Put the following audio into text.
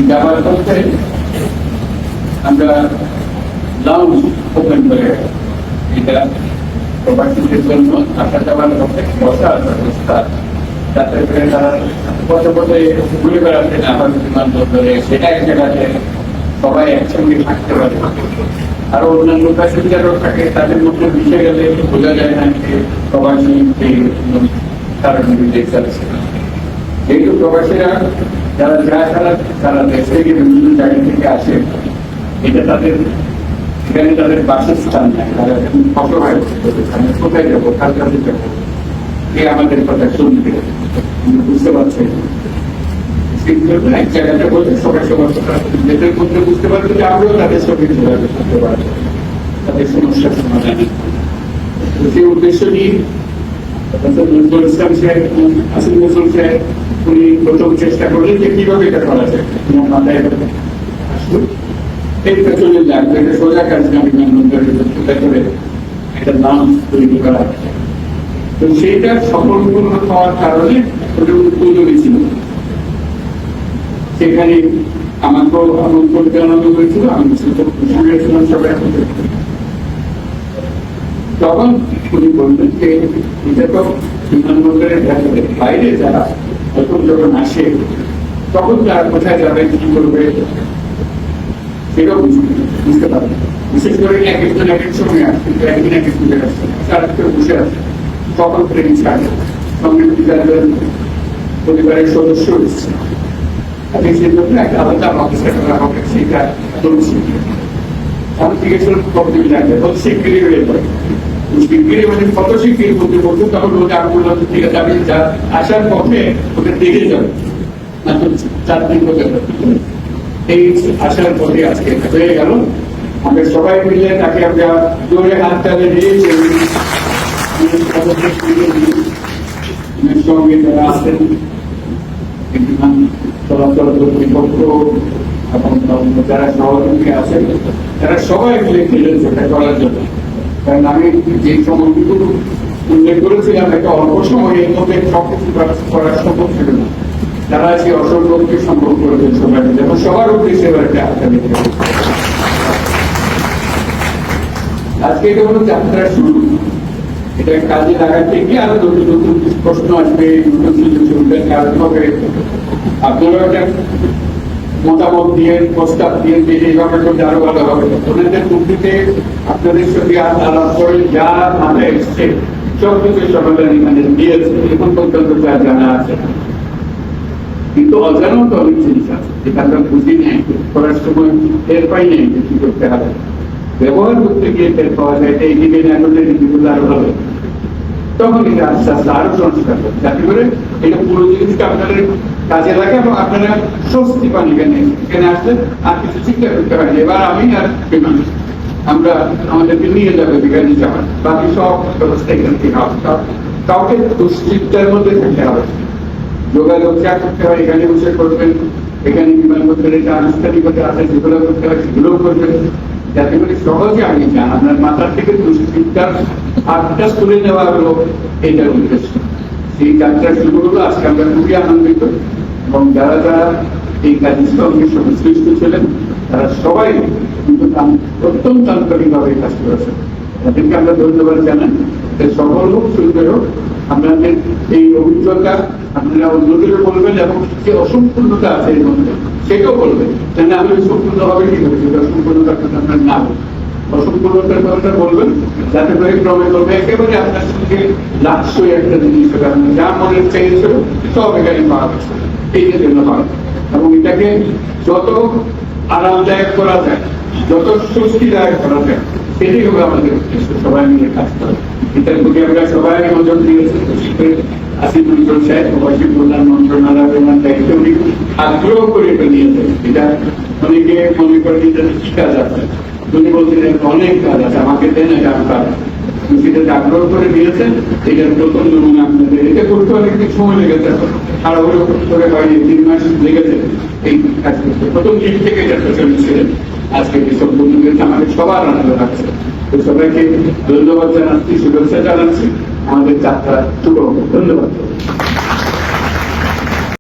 যাওয়ার পথে আমরা লাউঞ্জ ওপেন করে এটা প্রবাসীদের জন্য আসা যাওয়ার পথে বসা ব্যবস্থা, যাতে করে তারা পথে পথে ঘুরে বেড়াতে না হয় বিমানবন্দরে, সেটা এক জায়গাতে সবাই একসঙ্গে থাকতে পারে। আরো অন্যান্য প্যাসেঞ্জারও থাকে, তাদের মধ্যে মিশে গেলে বোঝা যায় না যে প্রবাসী কারণে বিদেশ যাচ্ছে। যেহেতু প্রবাসীরা যারা যায় তারা দেশ থেকে বিভিন্ন জায়গা থেকে আসে, এটা তাদের এখানে তাদের বাসস্থান নেয়, তারা এখন অসহায় কোথায় যাবো, কার কাছে যাবো, কে আমাদের কথা শুনবে, বুঝতে পারছে এক জায়গাটা বলতে সবাই সবার কথা নিজেদের মধ্যে বুঝতে পারবে যে আমরাও তাদের সঙ্গে যোগাযোগ করতে পারবো, তাদের সমস্যার সমাধানে। সেই উদ্দেশ্য নিয়ে নজরুল ইসলাম সাহেব, আসিফ নজরুল সাহেব উনি প্রথম চেষ্টা করলেন যে কিভাবে এটা করা যায়, মাথায় আসলো এটা চলে যাক, এটা সোজা কাজ না, বিমানবন্দরের ভেতরে একটা নাম তৈরি করা। তো সেইটা সফলপূর্ণ হওয়ার কারণে ওটা উদ্বোধনী ছিল। সেখানে আমাকেও আমন্ত্রণ জানানো হয়েছিল, আমি ছিলাম সবাই। তখন উনি বললেন যে এটা তো বিমানবন্দরের ভেতরে, বাইরে যারা নতুন যখন আসে তখন তারা কোথায় যাবে, কি করবে সেটাও বুঝতে পারবে। বিশেষ করে এক একজন এক এক সময় আসছে, একদিন এক এক জায়গায় আসছে, তারা কেউ বসে আছে, তখন ট্রেন ছাড়ে, সঙ্গে পরিবারের সদস্য এসছে, সেই জন্য একটা আলাদা অফিসে করা হবে, সেটা চলছে। আমি জিজ্ঞেসলাম কতদিন লাগবে, বলছে শিগগিরই হয়ে যাবে। শিগগিরই মানে কত শিগগির বলতে বলতো, তখন ওটা আমি বললাম ঠিক আছে, আমি যা আসার পথে ওটা দেখে যাবে, মাত্র 4 দিন পর্যন্ত। এই আসার পথে আজকে হয়ে গেল। আমরা সবাই মিলে তাকে আমরা জোরে হাত তালে দিয়েছি, সঙ্গে যারা আসেন চলাচল কর্তৃপক্ষ এবং যারা সহযোগী আছেন, তারা সবাই মিলে খেলেছে এটা করার জন্য। কারণ আমি যে সময়টুকু উল্লেখ করেছিলাম, একটা অল্প সময় এর মধ্যে সবকিছু করা সম্ভব ছিল না। তারা সেই অসম্ভবকে সম্ভব করেছেন সবাই মিলে, এবং সবার উদ্দেশ্যে এবার একটা হাততালি দিতে হবে। আজকে এটা হলো যাত্রা শুরু। এটা কাজে লাগাতে গিয়ে আরো নতুন নতুন প্রশ্ন আসবে, নতুন সুযোগ সুবিধার কাজ হবে। আপনারা একটা মতামত দিয়ে, প্রস্তাব দিয়ে যে এইভাবে করলে আরো ভালো হবে। ওনাদের টুকরিতে আপনাদের সঙ্গে আলাপ করে যা মাথায় এসছে সবকিছু সমাধান এখানে দিয়েছে, এখন পর্যন্ত যা জানা আছে। কিন্তু অজানাও তো অনেক জিনিস আছে যেটা আমরা বুঝি নেই, করার সময় টের পাই নেই যে কি করতে হবে। ব্যবহার করতে গিয়ে টের পাওয়া যায় এই দিকে না করলে নীতিগুলো আরো ভালো, তখন এটা আস্তে আস্তে আরো সংস্কার করে, যাতে করে এটা পুরো জিনিসটা আপনাদের কাজে লাগে এবং আপনারা স্বস্তি পান। এখানে আসলে আর কিছু চিন্তা করতে হয় না, এবার আমি আর বিমান আমরা আমাদেরকে নিয়ে যাবে বিজ্ঞানী যাওয়ার, বাকি সব ব্যবস্থা এখান থেকে কাউকে দুশ্চিন্তার মধ্যে থাকতে হবে। যোগাযোগ যা করতে হয় এখানে বসে করবেন, এখানে বিমানবন্দরে যে আনুষ্ঠানিকতা আছে যেগুলো করতে হয় সেগুলোও করবেন, যাতে করে সহজে আমি যান। আপনার মাথার থেকে দুশ্চিন্তার হাতটা তুলে দেওয়া হলো এইটার উদ্দেশ্য। সেই যাত্রা শুরু হলো আজকে, আমরা খুবই আনন্দিত। এবং যারা যারা এই কাজের সঙ্গে সংশ্লিষ্ট ছিলেন তারা সবাই কিন্তু অত্যন্ত আন্তরিকভাবে কাজ করেছেন, তাদেরকে আমরা ধন্যবাদ জানাই। সফল হোক, সুন্দর হোক। আপনাদের এই অভিজ্ঞতা আপনারা অন্যদেরও বলবেন, এবং যে অসম্পূর্ণতা আছে এর মধ্যে সেটাও বলবেন, কেন আমি সম্পূর্ণ হবে কি করে, সেটা অসম্পূর্ণতা আপনার না বলবেন, অসম্পূর্ণতার কথাটা বলবেন, যাতে করে ক্রমে ক্রমে একেবারে আপনার সঙ্গে লাক্সই একটা জিনিস হবে। আপনি যা মনে চেয়েছিল সব এখানে পাওয়া গেছে, এইটার জন্য হয়। এবং এটাকে যত আরামদায়ক করা যায়, যত স্বস্তিদায়ক করা যায়, সেটাই হবে আমাদের উদ্দেশ্য, সবাই মিলে কাজ করা। এটার প্রতি আমরা সবাই নজর দিয়েছি। আসিফ নজরুল সাহেব প্রবাসী কল্যাণ মন্ত্রণালয়ের দায়িত্ব উনি আগ্রহ করে এটা নিয়েছে। এটা অনেকে মনে করেন এটা কি কাজ আছে, উনি বলছিলেন অনেক কাজ আছে, আমাকে দেন এটা কাজ। সেটাতে আগ্রহ করে নিয়েছেন। এটার প্রথম নমুনা আপনাদের, এটা করতে অনেকদিন সময় লেগেছে, আরো করে হয়নি, 3 মাস লেগেছে এই কাজ করতে। প্রথম দিন থেকে এটা চলছিলেন, আজকে সম্পূর্ণ হয়েছে, আমাদের সবার আনন্দ লাগছে। তো সবাইকে ধন্যবাদ জানাচ্ছি, শুভেচ্ছা জানাচ্ছি। আমাদের যাত্রা শুভ হোক। ধন্যবাদ।